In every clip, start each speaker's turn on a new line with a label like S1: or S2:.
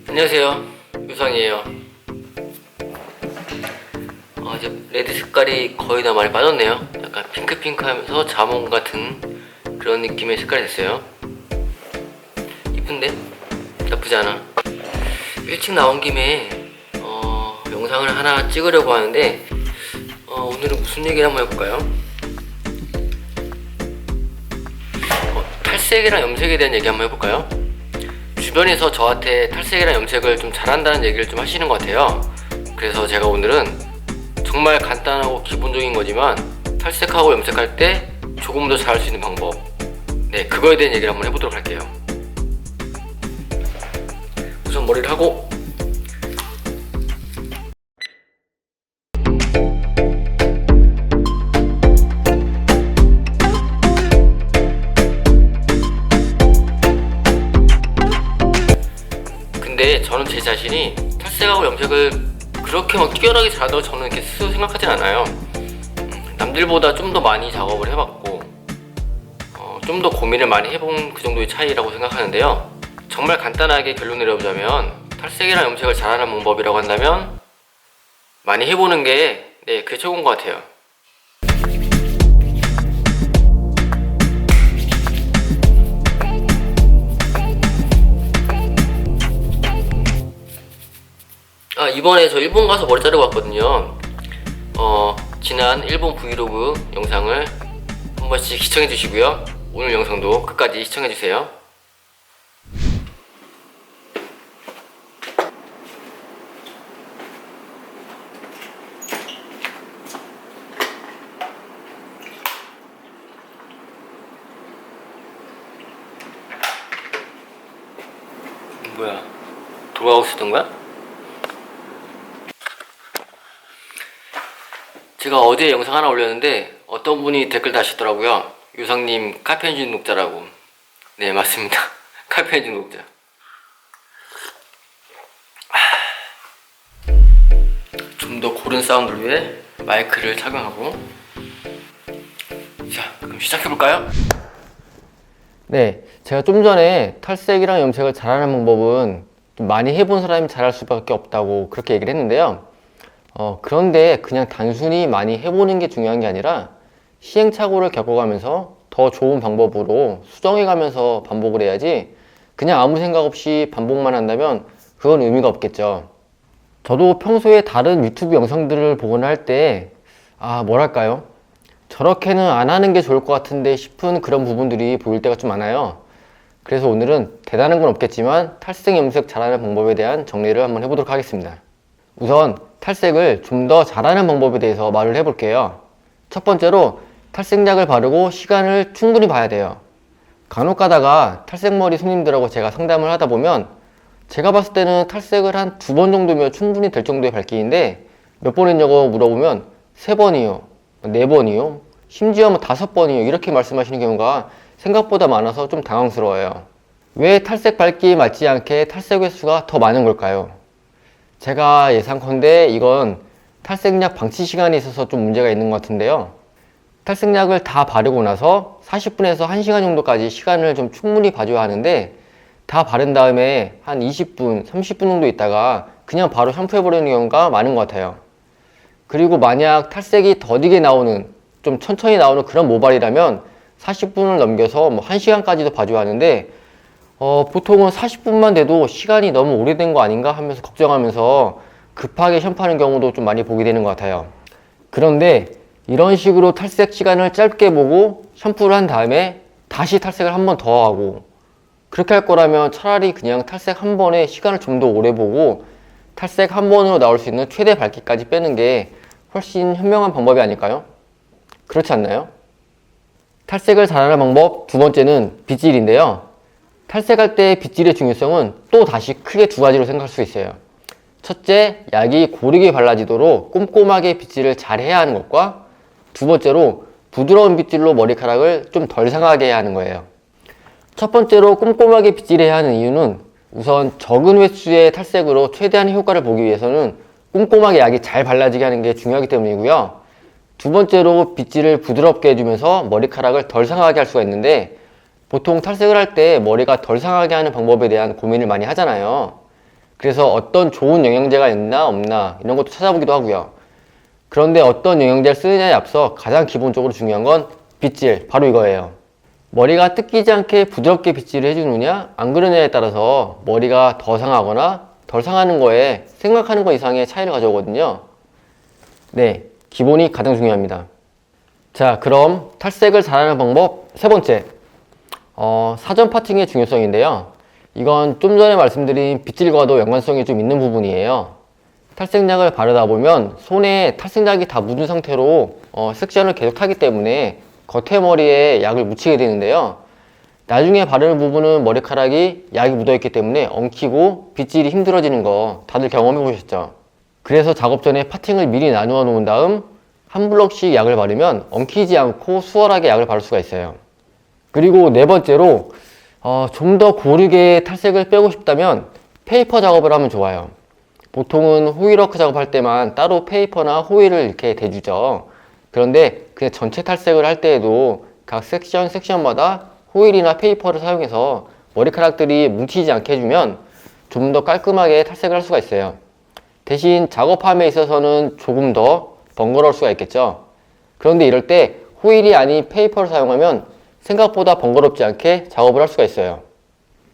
S1: 안녕하세요, 유상이에요. 이제 레드 색깔이 거의 다 많이 빠졌네요. 약간 핑크핑크하면서 자몽 같은 그런 느낌의 색깔이 됐어요. 이쁜데? 나쁘지 않아. 일찍 나온 김에 영상을 하나 찍으려고 하는데 오늘은 무슨 얘기를 한번 해볼까요? 탈색이랑 염색에 대한 얘기 한번 해볼까요? 주변에서 저한테 탈색이랑 염색을 좀 잘한다는 얘기를 좀 하시는 것 같아요. 그래서 제가 오늘은 정말 간단하고 기본적인 거지만 탈색하고 염색할 때 조금 더 잘할 수 있는 방법, 그거에 대한 얘기를 한번 해보도록 할게요. 우선 머리를 하고 근데 저는 제 자신이 탈색하고 염색을 그렇게 막 뛰어나게 잘한다고 저는 이렇게 스스로 생각하진 않아요. 남들보다 좀 더 많이 작업을 해봤고 좀 더 고민을 많이 해본 그 정도의 차이라고 생각하는데요. 정말 간단하게 결론 내려보자면 탈색이랑 염색을 잘하는 방법이라고 한다면 많이 해보는 게 그게 최고인 것 같아요. 이번에 저 일본 가서 머리 자르고 왔거든요. 지난 일본 브이로그 영상을 한 번씩 시청해 주시고요. 오늘 영상도 끝까지 시청해 주세요. 뭐야? 돌아가고 있었던 거야? 제가 어제 영상 하나 올렸는데 어떤 분이 댓글 다시더라고요. 유상님 카페인 중독자라고. 네, 맞습니다. 카페인 중독자. 좀 더 고른 사운드를 위해 마이크를 착용하고. 자, 그럼 시작해볼까요? 네, 제가 좀 전에 탈색이랑 염색을 잘하는 방법은 좀 많이 해본 사람이 잘할 수밖에 없다고 그렇게 얘기를 했는데요. 그런데 그냥 단순히 많이 해보는 게 중요한 게 아니라 시행착오를 겪어가면서 더 좋은 방법으로 수정해가면서 반복을 해야지 그냥 아무 생각 없이 반복만 한다면 그건 의미가 없겠죠. 저도 평소에 다른 유튜브 영상들을 보거나 할 때 뭐랄까요? 저렇게는 안 하는 게 좋을 것 같은데 싶은 그런 부분들이 보일 때가 좀 많아요. 그래서 오늘은 대단한 건 없겠지만 탈색 염색 잘하는 방법에 대한 정리를 한번 해보도록 하겠습니다. 우선 탈색을 좀 더 잘하는 방법에 대해서 말을 해볼게요. 첫 번째로 탈색약을 바르고 시간을 충분히 봐야 돼요. 간혹 가다가 탈색머리 손님들하고 제가 상담을 하다 보면 제가 봤을 때는 탈색을 한 2번 정도면 충분히 될 정도의 밝기인데 몇 번 했냐고 물어보면 3번이요, 4번이요, 심지어 5번이요 이렇게 말씀하시는 경우가 생각보다 많아서 좀 당황스러워요. 왜 탈색 밝기에 맞지 않게 탈색 횟수가 더 많은 걸까요? 제가 예상컨대 이건 탈색약 방치 시간에 있어서 좀 문제가 있는 것 같은데요. 탈색약을 다 바르고 나서 40분에서 1시간 정도까지 시간을 좀 충분히 봐줘야 하는데 다 바른 다음에 한 20분, 30분 정도 있다가 그냥 바로 샴푸해버리는 경우가 많은 것 같아요. 그리고 만약 탈색이 더디게 나오는, 좀 천천히 나오는 그런 모발이라면 40분을 넘겨서 1시간까지도 봐줘야 하는데 보통은 40분만 돼도 시간이 너무 오래된 거 아닌가 하면서 걱정하면서 급하게 샴푸하는 경우도 좀 많이 보게 되는 것 같아요. 그런데 이런 식으로 탈색 시간을 짧게 보고 샴푸를 한 다음에 다시 탈색을 한 번 더 하고 그렇게 할 거라면 차라리 그냥 탈색 한 번에 시간을 좀 더 오래 보고 탈색 한 번으로 나올 수 있는 최대 밝기까지 빼는 게 훨씬 현명한 방법이 아닐까요? 그렇지 않나요? 탈색을 잘하는 방법 두 번째는 빗질인데요. 탈색할 때 빗질의 중요성은 또 다시 크게 2가지로 생각할 수 있어요. 첫째, 약이 고르게 발라지도록 꼼꼼하게 빗질을 잘 해야 하는 것과 두 번째로 부드러운 빗질로 머리카락을 좀 덜 상하게 해야 하는 거예요. 첫 번째로 꼼꼼하게 빗질해야 하는 이유는 우선 적은 횟수의 탈색으로 최대한 효과를 보기 위해서는 꼼꼼하게 약이 잘 발라지게 하는 게 중요하기 때문이고요. 두 번째로 빗질을 부드럽게 해주면서 머리카락을 덜 상하게 할 수가 있는데, 보통 탈색을 할 때 머리가 덜 상하게 하는 방법에 대한 고민을 많이 하잖아요. 그래서 어떤 좋은 영양제가 있나 없나 이런 것도 찾아보기도 하고요. 그런데 어떤 영양제를 쓰느냐에 앞서 가장 기본적으로 중요한 건 빗질, 바로 이거예요. 머리가 뜯기지 않게 부드럽게 빗질을 해주느냐 안 그러냐에 따라서 머리가 더 상하거나 덜 상하는 거에 생각하는 것 이상의 차이를 가져오거든요. 네, 기본이 가장 중요합니다. 자, 그럼 탈색을 잘하는 방법 세 번째, 사전 파팅의 중요성인데요. 이건 좀 전에 말씀드린 빗질과도 연관성이 좀 있는 부분이에요. 탈색약을 바르다 보면 손에 탈색약이 다 묻은 상태로 섹션을 계속 타기 때문에 겉에 머리에 약을 묻히게 되는데요. 나중에 바르는 부분은 머리카락이 약이 묻어있기 때문에 엉키고 빗질이 힘들어지는 거 다들 경험해 보셨죠? 그래서 작업 전에 파팅을 미리 나누어 놓은 다음 한 블럭씩 약을 바르면 엉키지 않고 수월하게 약을 바를 수가 있어요. 그리고 네 번째로 좀 더 고르게 탈색을 빼고 싶다면 페이퍼 작업을 하면 좋아요. 보통은 호일워크 작업할 때만 따로 페이퍼나 호일을 이렇게 대주죠. 그런데 그냥 전체 탈색을 할 때에도 각 섹션마다 호일이나 페이퍼를 사용해서 머리카락들이 뭉치지 않게 해주면 좀 더 깔끔하게 탈색을 할 수가 있어요. 대신 작업함에 있어서는 조금 더 번거로울 수가 있겠죠. 그런데 이럴 때 호일이 아닌 페이퍼를 사용하면 생각보다 번거롭지 않게 작업을 할 수가 있어요.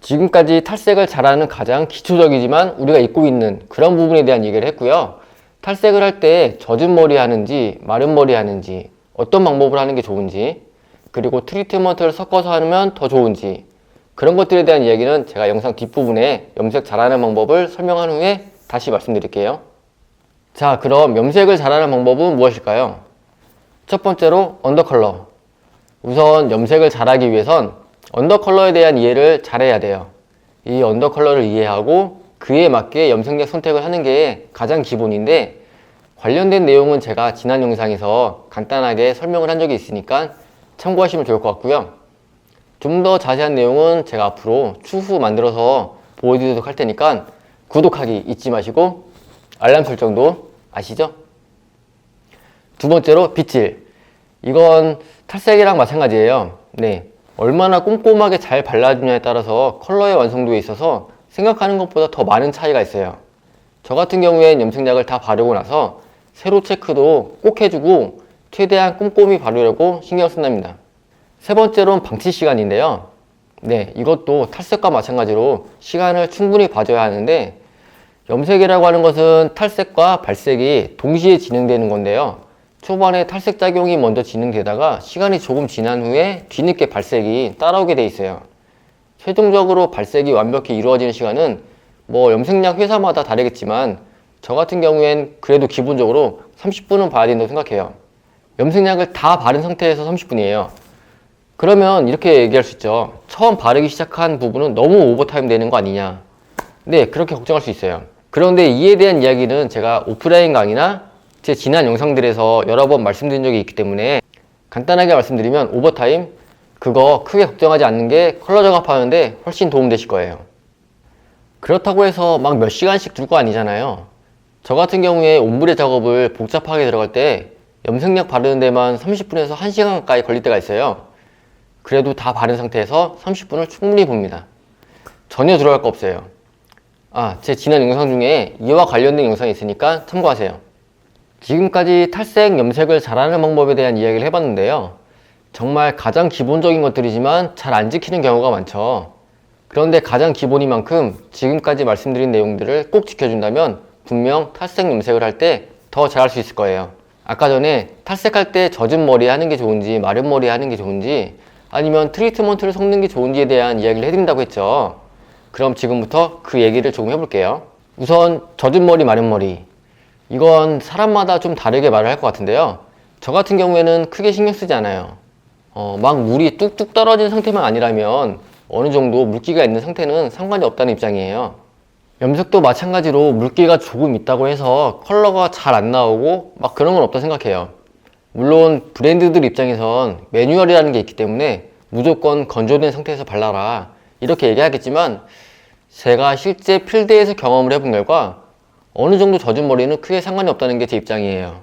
S1: 지금까지 탈색을 잘하는 가장 기초적이지만 우리가 잊고 있는 그런 부분에 대한 얘기를 했고요. 탈색을 할 때 젖은 머리 하는지 마른 머리 하는지 어떤 방법을 하는 게 좋은지, 그리고 트리트먼트를 섞어서 하면 더 좋은지, 그런 것들에 대한 이야기는 제가 영상 뒷부분에 염색 잘하는 방법을 설명한 후에 다시 말씀드릴게요. 자, 그럼 염색을 잘하는 방법은 무엇일까요? 첫 번째로 언더컬러. 우선 염색을 잘하기 위해선 언더컬러에 대한 이해를 잘해야 돼요. 이 언더컬러를 이해하고 그에 맞게 염색약 선택을 하는 게 가장 기본인데, 관련된 내용은 제가 지난 영상에서 간단하게 설명을 한 적이 있으니까 참고하시면 좋을 것 같고요. 좀 더 자세한 내용은 제가 앞으로 추후 만들어서 보여드리도록 할 테니까 구독하기 잊지 마시고 알람 설정도 아시죠? 두 번째로 빗질. 이건 탈색이랑 마찬가지예요. 네, 얼마나 꼼꼼하게 잘 발라주냐에 따라서 컬러의 완성도에 있어서 생각하는 것보다 더 많은 차이가 있어요. 저 같은 경우엔 염색약을 다 바르고 나서 세로 체크도 꼭 해주고 최대한 꼼꼼히 바르려고 신경 쓴답니다. 세 번째로는 방치 시간인데요. 네, 이것도 탈색과 마찬가지로 시간을 충분히 봐줘야 하는데, 염색이라고 하는 것은 탈색과 발색이 동시에 진행되는 건데요. 초반에 탈색 작용이 먼저 진행되다가 시간이 조금 지난 후에 뒤늦게 발색이 따라오게 돼 있어요. 최종적으로 발색이 완벽히 이루어지는 시간은 뭐 염색약 회사마다 다르겠지만 저 같은 경우엔 그래도 기본적으로 30분은 봐야 된다고 생각해요. 염색약을 다 바른 상태에서 30분이에요. 그러면 이렇게 얘기할 수 있죠. 처음 바르기 시작한 부분은 너무 오버타임 되는 거 아니냐. 네, 그렇게 걱정할 수 있어요. 그런데 이에 대한 이야기는 제가 오프라인 강의나 제 지난 영상들에서 여러 번 말씀드린 적이 있기 때문에 간단하게 말씀드리면, 오버타임 그거 크게 걱정하지 않는 게 컬러 작업하는데 훨씬 도움되실 거예요. 그렇다고 해서 막 몇 시간씩 둘 거 아니잖아요. 저 같은 경우에 옴브레 작업을 복잡하게 들어갈 때 염색약 바르는 데만 30분에서 1시간 가까이 걸릴 때가 있어요. 그래도 다 바른 상태에서 30분을 충분히 봅니다. 전혀 들어갈 거 없어요. 제 지난 영상 중에 이와 관련된 영상이 있으니까 참고하세요. 지금까지 탈색, 염색을 잘하는 방법에 대한 이야기를 해봤는데요. 정말 가장 기본적인 것들이지만 잘 안 지키는 경우가 많죠. 그런데 가장 기본인 만큼 지금까지 말씀드린 내용들을 꼭 지켜준다면 분명 탈색, 염색을 할 때 더 잘할 수 있을 거예요. 아까 전에 탈색할 때 젖은 머리 하는 게 좋은지 마른 머리 하는 게 좋은지 아니면 트리트먼트를 섞는 게 좋은지에 대한 이야기를 해드린다고 했죠. 그럼 지금부터 그 얘기를 조금 해볼게요. 우선 젖은 머리, 마른 머리. 이건 사람마다 좀 다르게 말을 할 것 같은데요. 저 같은 경우에는 크게 신경 쓰지 않아요. 막 물이 뚝뚝 떨어진 상태만 아니라면 어느 정도 물기가 있는 상태는 상관이 없다는 입장이에요. 염색도 마찬가지로 물기가 조금 있다고 해서 컬러가 잘 안 나오고 막 그런 건 없다 생각해요. 물론 브랜드들 입장에선 매뉴얼이라는 게 있기 때문에 무조건 건조된 상태에서 발라라 이렇게 얘기하겠지만, 제가 실제 필드에서 경험을 해본 결과 어느 정도 젖은 머리는 크게 상관이 없다는 게 제 입장이에요.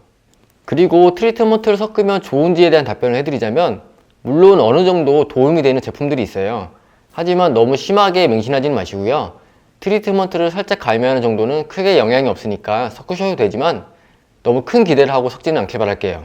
S1: 그리고 트리트먼트를 섞으면 좋은지에 대한 답변을 해드리자면, 물론 어느 정도 도움이 되는 제품들이 있어요. 하지만 너무 심하게 맹신하지는 마시고요. 트리트먼트를 살짝 가미하는 정도는 크게 영향이 없으니까 섞으셔도 되지만 너무 큰 기대를 하고 섞지는 않길 바랄게요.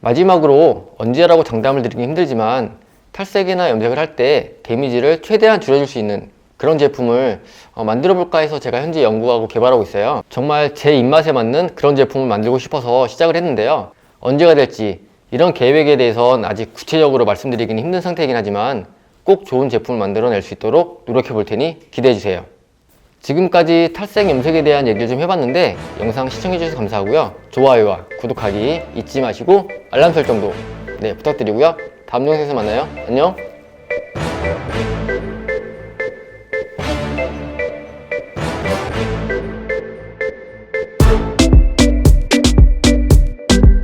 S1: 마지막으로 언제라고 장담을 드리긴 힘들지만 탈색이나 염색을 할 때 데미지를 최대한 줄여줄 수 있는 그런 제품을 만들어 볼까 해서 제가 현재 연구하고 개발하고 있어요. 정말 제 입맛에 맞는 그런 제품을 만들고 싶어서 시작을 했는데요. 언제가 될지 이런 계획에 대해서는 아직 구체적으로 말씀드리기는 힘든 상태이긴 하지만 꼭 좋은 제품을 만들어낼 수 있도록 노력해 볼 테니 기대해 주세요. 지금까지 탈색 염색에 대한 얘기를 좀 해봤는데 영상 시청해 주셔서 감사하고요. 좋아요와 구독하기 잊지 마시고 알람 설정도 부탁드리고요. 다음 영상에서 만나요. 안녕.